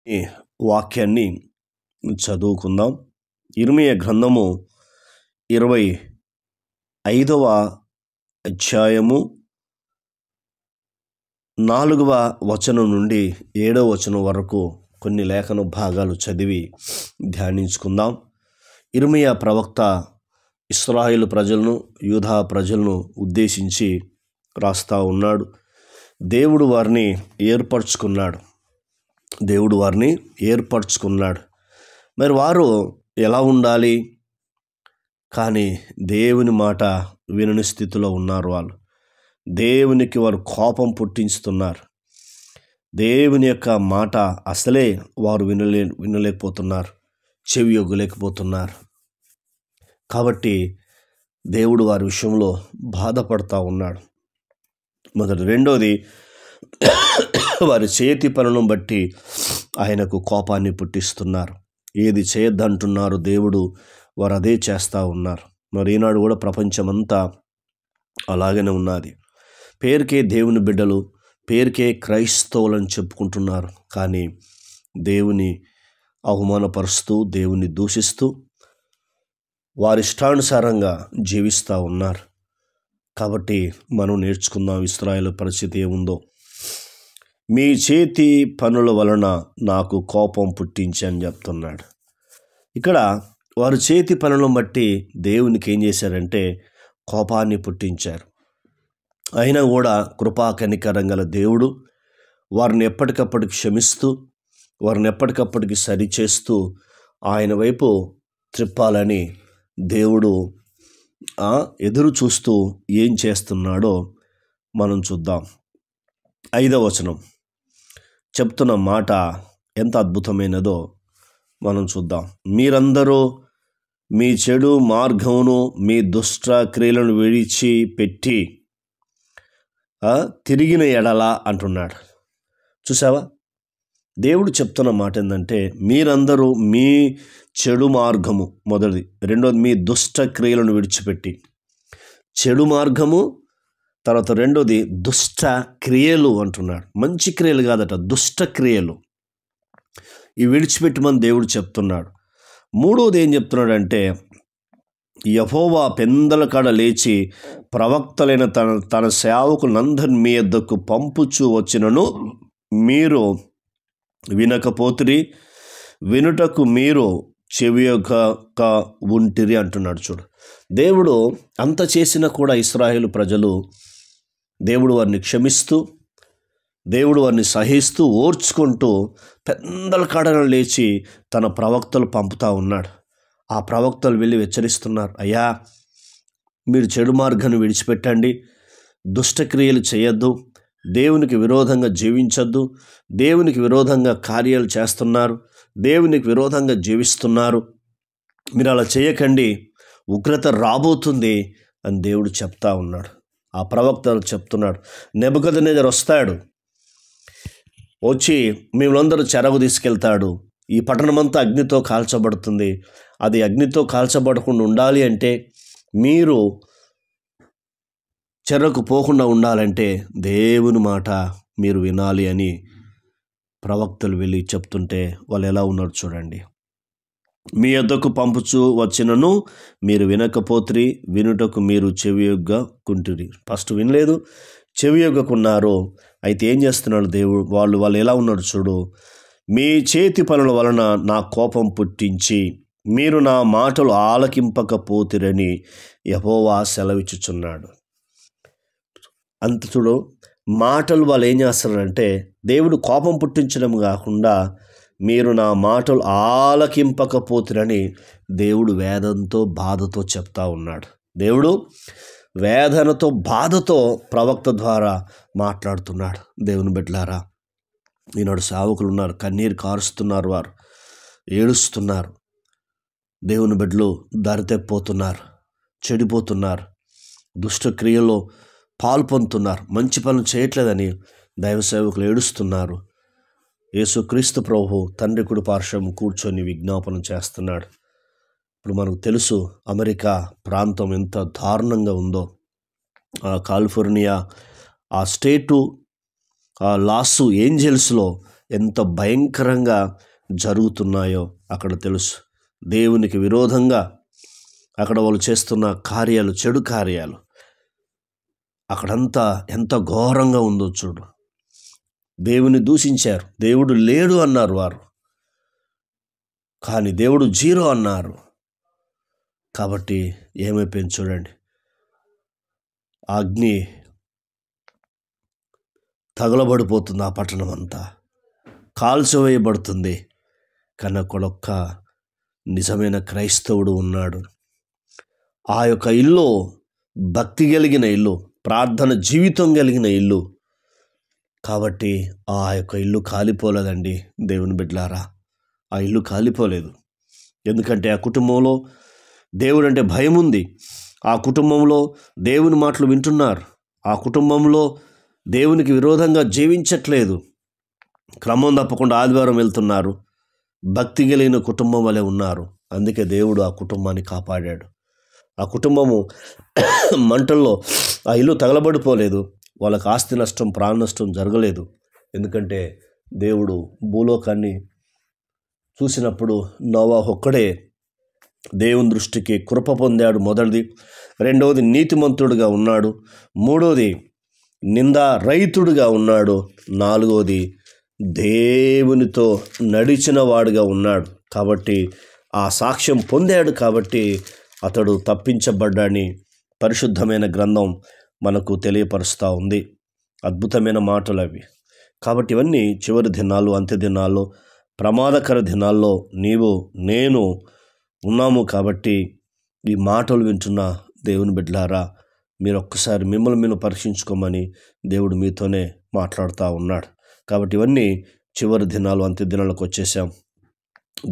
ఈ వాక్యాన్ని చదువుకుందాం. యిర్మీయా గ్రంథము 25వ అధ్యాయము 4వ వచనం నుండి 7వ వచనం వరకు కొన్ని లేఖన భాగాలు చదివి ధ్యానించుకుందాం. యిర్మీయా ప్రవక్త ఇశ్రాయేలు ప్రజలను, యూదా ప్రజలను ఉద్దేశించి రాస్తా ఉన్నాడు. దేవుడు వారిని ఏర్పరచుకున్నాడు. మరి వారు ఎలా ఉండాలి? కానీ దేవుని మాట వినని స్థితిలో ఉన్నారు. దేవునికి వారు కోపం పుట్టించుతున్నారు. దేవుని యొక్క మాట అసలే వారు వినలేకపోతున్నారు, చెవి ఒగ్గలేకపోతున్నారు. కాబట్టి దేవుడు వారి విషయంలో బాధపడతా ఉన్నాడు. రెండోది, వారి చేతి పనులను బట్టి ఆయనకు కోపాన్ని పుట్టిస్తున్నారు. ఏది చేయొద్దంటున్నారు దేవుడు, వారు అదే చేస్తూ ఉన్నారు. మరి ఈనాడు కూడా ప్రపంచమంతా అలాగనే ఉన్నది. పేరుకే దేవుని బిడ్డలు, పేరుకే క్రైస్తవులని చెప్పుకుంటున్నారు. కానీ దేవుని అవమానపరుస్తూ, దేవుని దూషిస్తూ వారి ఇష్టానుసారంగా జీవిస్తూ ఉన్నారు. కాబట్టి మనం నేర్చుకుందాం ఇశ్రాయేలు పరిస్థితి ఏముందో. మీ చేతి పనుల వలన నాకు కోపం పుట్టించి అని చెప్తున్నాడు. ఇక్కడ వారి చేతి పనులను బట్టి దేవునికి ఏం చేశారంటే కోపాన్ని పుట్టించారు. అయినా కూడా కృపా కనికరం గల దేవుడు వారిని ఎప్పటికప్పటికి క్షమిస్తూ, వారిని ఎప్పటికప్పటికి సరిచేస్తూ ఆయన వైపు త్రిప్పాలని దేవుడు ఎదురు చూస్తూ ఏం చేస్తున్నాడో మనం చూద్దాం. 5వ వచనం చెప్తున్న మాట ఎంత అద్భుతమైనదో మనం చూద్దాం. మీరందరూ మీ చెడు మార్గమును, మీ దుష్ట క్రియలను విడిచిపెట్టి తిరిగిన ఎడల అంటున్నాడు. చూసావా, దేవుడు చెప్తున్న మాట ఏంటంటే మీరందరూ మీ చెడు మార్గము, మొదటిది. రెండోది, మీ దుష్ట క్రియలను విడిచిపెట్టి. చెడు మార్గము, తర్వాత రెండోది దుష్ట క్రియలు అంటున్నాడు. మంచి క్రియలు కాదట, దుష్ట క్రియలు. ఇవి విడిచిపెట్టమని దేవుడు చెప్తున్నాడు. మూడోది ఏం చెప్తున్నాడంటే, యెహోవా పెందల కాడ లేచి ప్రవక్తలైన తన సేవకులందరిని మీ యొద్దకు పంపుచూ వచ్చినను మీరు వినకపోతిరి, వినుటకు మీరు చెవియొగ్గక ఉంటిరి అంటున్నాడు. చూడు, దేవుడు అంత చేసినా కూడా ఇశ్రాయేలు ప్రజలు, దేవుడు వారిని క్షమిస్తూ, దేవుడు వారిని సహిస్తూ, ఓర్చుకుంటూ పెందల కాడన లేచి తన ప్రవక్తలు పంపుతా ఉన్నాడు. ఆ ప్రవక్తలు వెళ్ళి హెచ్చరిస్తున్నారు, అయ్యా మీరు చెడు మార్గాన్ని విడిచిపెట్టండి, దుష్టక్రియలు చేయొద్దు, దేవునికి విరోధంగా జీవించొద్దు, దేవునికి విరోధంగా కార్యాలు చేస్తున్నారు, దేవునికి విరోధంగా జీవిస్తున్నారు, మీరు అలా చేయకండి, ఉగ్రత రాబోతుంది అని దేవుడు చెప్తా ఉన్నాడు. ఆ ప్రవక్తలు చెప్తున్నాడు, నెబుకద్నెజరు వస్తాడు, వచ్చి మేమందరూ చెరకు తీసుకెళ్తాడు, ఈ పట్టణమంతా అగ్నితో కాల్చబడుతుంది, అది అగ్నితో కాల్చబడకుండా ఉండాలి అంటే, మీరు చెరకు పోకుండా ఉండాలంటే దేవుని మాట మీరు వినాలి అని ప్రవక్తలు వెళ్ళి చెప్తుంటే వాళ్ళు ఎలా ఉన్నారు చూడండి. మీ యొద్దకు పంపుచూ వచ్చినను మీరు వినకపోతిరి, వినుటకు మీరు చెవియొగ్గకుంటిరి. ఫస్ట్ వినలేదు, చెవియొగ్గకున్నారు. అయితే ఏం చేస్తున్నాడు దేవుడు? వాళ్ళు ఎలా ఉన్నాడు చూడు. మీ చేతి పనుల వలన నా కోపం పుట్టించి మీరు నా మాటలు ఆలకింపకపోతిరని యెహోవా సెలవిచ్చుచున్నాడు. అంత చూడు, మాటలు వాళ్ళు ఏం చేస్తారంటే దేవుడు కోపం పుట్టించడం కాకుండా మీరు నా మాటలు ఆలకింపకపోతిరని దేవుడు వేదనతో, బాధతో చెప్తా ఉన్నాడు. దేవుడు వేదనతో, బాధతో ప్రవక్త ద్వారా మాట్లాడుతున్నాడు. దేవుని బిడ్డలారా, ఈనాడు సేవకులు ఉన్నారు, కన్నీరు కారుస్తున్నారు, వారు ఏడుస్తున్నారు. దేవుని బిడ్డలు దారితప్పిపోతున్నారు, చెడిపోతున్నారు, దుష్ట క్రియల్లో పాల్పొందుతున్నారు, మంచి పనులు చేయట్లేదని దైవ సేవకులు ఏడుస్తున్నారు. యేసుక్రీస్తు ప్రభువు తండ్రి కుడి పార్శ్వం కూర్చొని విజ్ఞాపనం చేస్తున్నాడు. ఇప్పుడు మనకు తెలుసు అమెరికా ప్రాంతం ఎంత దారుణంగా ఉందో. కాలిఫోర్నియా ఆ స్టేటు లాస్ ఏంజల్స్లో ఎంత భయంకరంగా జరుగుతున్నాయో అక్కడ తెలుసు. దేవునికి విరోధంగా అక్కడ వాళ్ళు చేస్తున్న కార్యాలు, చెడు కార్యాలు అక్కడంతా ఎంత ఘోరంగా ఉందో చూడు. దేవుని దూషించారు, దేవుడు లేడు అన్నారు వారు, కానీ దేవుడు జీరో అన్నారు. కాబట్టి ఏమైపోయింది చూడండి. అగ్ని తగలబడిపోతుంది, ఆ పట్టణం అంతా కాల్చివేయబడుతుంది. కానీ అక్కడొక్క నిజమైన క్రైస్తవుడు ఉన్నాడు. ఆ యొక్క ఇల్లు భక్తి కలిగిన ఇల్లు, ప్రార్థన జీవితం కలిగిన ఇల్లు. కాబట్టి ఆ యొక్క ఇల్లు కాలిపోలేదండి దేవుని బిడ్డలారా. ఆ ఇల్లు కాలిపోలేదు. ఎందుకంటే ఆ కుటుంబంలో దేవుడు అంటే భయం ఉంది. ఆ కుటుంబంలో దేవుని మాటలు వింటున్నారు. ఆ కుటుంబంలో దేవునికి విరోధంగా జీవించట్లేదు. క్రమం తప్పకుండా ఆదివారం వెళ్తున్నారు. భక్తి కలిగిన కుటుంబం వలె ఉన్నారు. అందుకే దేవుడు ఆ కుటుంబాన్ని కాపాడాడు. ఆ కుటుంబము మంటల్లో ఆ ఇల్లు తగలబడిపోలేదు. వాళ్ళకి ఆస్తి నష్టం, ప్రాణ నష్టం జరగలేదు. ఎందుకంటే దేవుడు భూలోకాన్ని చూసినప్పుడు నోవాహు ఒక్కడే దేవుని దృష్టికి కృప పొందాడు. మొదటిది. రెండవది నీతిమంతుడుగా ఉన్నాడు. మూడవది నిందారహితుడుగా ఉన్నాడు. నాలుగవది దేవునితో నడిచిన వాడుగా ఉన్నాడు. కాబట్టి ఆ సాక్ష్యం పొందాడు. కాబట్టి అతడు తప్పించబడ్డాని పరిశుద్ధమైన గ్రంథం మనకు తెలియపరుస్తూ ఉంది. అద్భుతమైన మాటలు అవి. కాబట్టి ఇవన్నీ చివరి దినాలు, అంత్య దినాల్లో, ప్రమాదకర దినాల్లో నీవు నేను ఉన్నాము. కాబట్టి ఈ మాటలు వింటున్న దేవుని బిడ్డలారా, మీరు ఒక్కసారి మిమ్మల్ని మీరు పరీక్షించుకోమని దేవుడు మీతోనే మాట్లాడుతూ ఉన్నాడు. కాబట్టి ఇవన్నీ చివరి దినాలు, అంత్య దినాలకు వచ్చేసాం.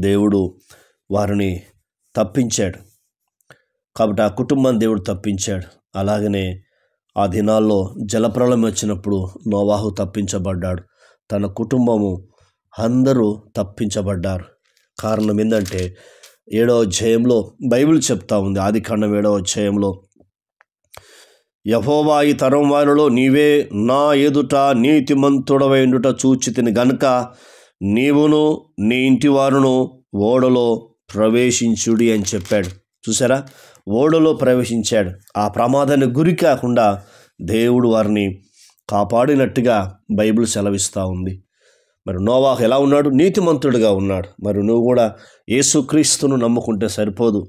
దేవుడు వారిని తప్పించాడు. కాబట్టి ఆ కుటుంబాన్ని దేవుడు తప్పించాడు. అలాగనే ఆ దినాల్లో జలప్రళయం వచ్చినప్పుడు నోవాహు తప్పించబడ్డాడు. తన కుటుంబము అందరూ తప్పించబడ్డారు. కారణం ఏంటంటే 7వ అధ్యాయంలో బైబిల్ చెప్తా ఉంది. ఆదికాండం 7వ అధ్యాయంలో, యెహోవా ఈ తరం వారిలో నీవే నా ఎదుట నీతిమంతుడవైండుట చూచితిని గనుక నీవును నీ ఇంటి వారును ఓడలో ప్రవేశించుడి అని చెప్పాడు. చూసారా, ఓడలో ప్రవేశించాడు. ఆ ప్రమాదాన్ని గురి కాకుండా దేవుడు వారిని కాపాడినట్టుగా బైబిల్ సెలవిస్తూ ఉంది. మరి నోవాహు ఎలా ఉన్నాడు? నీతిమంతుడిగా ఉన్నాడు. మరి నువ్వు కూడా యేసుక్రీస్తును నమ్ముకుంటే సరిపోదు.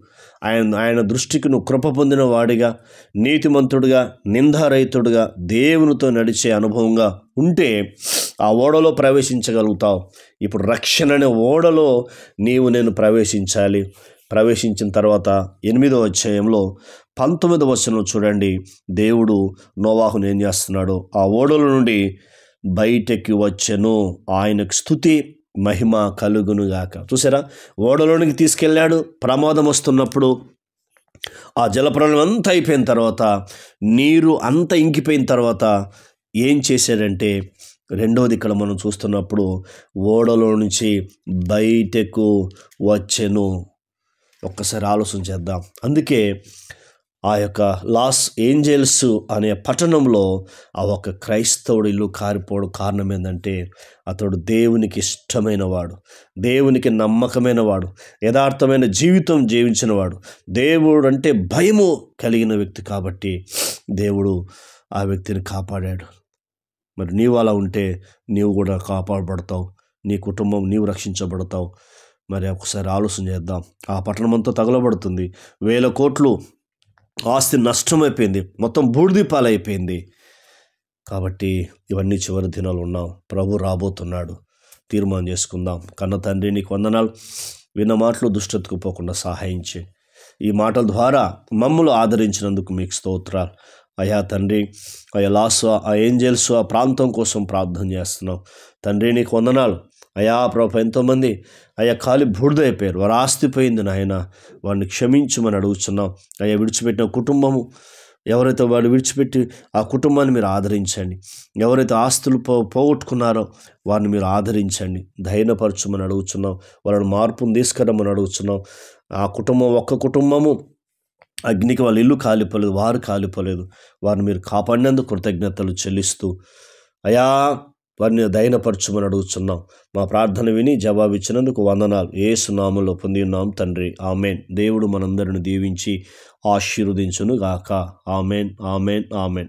ఆయన దృష్టికి నువ్వు కృప పొందిన వాడిగా, నీతిమంతుడిగా, నిందారహితుడిగా, దేవునితో నడిచే అనుభవంగా ఉంటే ఆ ఓడలో ప్రవేశించగలుగుతావు. ఇప్పుడు రక్షణ అనే ఓడలో నేను ప్రవేశించాలి. ప్రవేశించిన తర్వాత 8వ అధ్యాయంలో 19వ వచనం చూడండి. దేవుడు నోవాహును ఏం చేస్తున్నాడు? ఆ ఓడల నుండి బయటకి వచ్చెను, ఆయనకు స్తుతి మహిమ కలుగునుగాక. చూసారా, ఓడలోనికి తీసుకెళ్ళాడు. ప్రమాదం వస్తున్నప్పుడు ఆ జలప్రళయం అంతా అయిపోయిన తర్వాత, నీరు అంతా ఇంకిపోయిన తర్వాత ఏం చేశాడంటే, రెండవది ఇక్కడ మనం చూస్తున్నప్పుడు ఓడలో నుంచి బయటకు వచ్చెను. ఒక్కసారి ఆలోచన చేద్దాం. అందుకే ఆ యొక్క లాస్ ఏంజల్స్ అనే పట్టణంలో ఆ ఒక క్రైస్తవుడు ఇల్లు కారిపోవడం కారణం ఏంటంటే, అతడు దేవునికి ఇష్టమైన వాడు, దేవునికి నమ్మకమైన వాడు, యథార్థమైన జీవితం జీవించినవాడు, దేవుడు అంటే భయము కలిగిన వ్యక్తి. కాబట్టి దేవుడు ఆ వ్యక్తిని కాపాడాడు. మరి నీవు అలా ఉంటే నీవు కూడా కాపాడబడతావు, నీ కుటుంబం నీవు రక్షించబడతావు. మరి ఒకసారి ఆలోచన చేద్దాం. ఆ పట్టణం అంతా తగలబడుతుంది. 1000 కోట్లు ఆస్తి నష్టమైపోయింది, మొత్తం బూడిదీపాలైపోయింది. కాబట్టి ఇవన్నీ చివరి దినాలు ఉన్నాం. ప్రభు రాబోతున్నాడు. తీర్మానం చేసుకుందాం. కన్న తండ్రి, నీకు వందనాలు. విన్న మాటలు దుష్టతకు పోకుండా సహాయం చేయి. ఈ మాటల ద్వారా మమ్మల్ని ఆదరించినందుకు మీకు స్తోత్రాలు. అయా తండ్రి, అయా లాస్, ఆ ఏంజల్స్, ఆ ప్రాంతం కోసం ప్రార్థన చేస్తున్నాం. తండ్రి, నీకు వందనాలు. అయా ప్రభు, ఎంతోమంది అయ్యా కాలి బూడిదైపోయారు, వారు ఆస్తిపోయింది నాయన, వారిని క్షమించమని అడుగుతున్నాం. అయ్యా విడిచిపెట్టిన కుటుంబము, ఎవరైతే వాడు విడిచిపెట్టి ఆ కుటుంబాన్ని మీరు ఆదరించండి. ఎవరైతే ఆస్తులు పోగొట్టుకున్నారో వారిని మీరు ఆదరించండి, ధైర్యపరచమని అడుగుతున్నాం. వాళ్ళని మార్పును తీసుకురమ్మని అడుగుతున్నాం. ఆ కుటుంబం, ఒక్క కుటుంబము అగ్నికి వాళ్ళ ఇల్లు కాలిపోలేదు, వారు కాలిపోలేదు. వారిని మీరు కాపాడినందుకు కృతజ్ఞతలు చెల్లిస్తూ, అయా వారిని దయనపరచుమని అడుగుతున్నాం. మా ప్రార్థన విని జవాబిచ్చినందుకు వందనాలు. యేసు నామములో పొంది ఉన్నాం తండ్రి. ఆమెన్. దేవుడు మనందరిని దీవించి ఆశీర్వదించును గాక. Amen, amen, amen.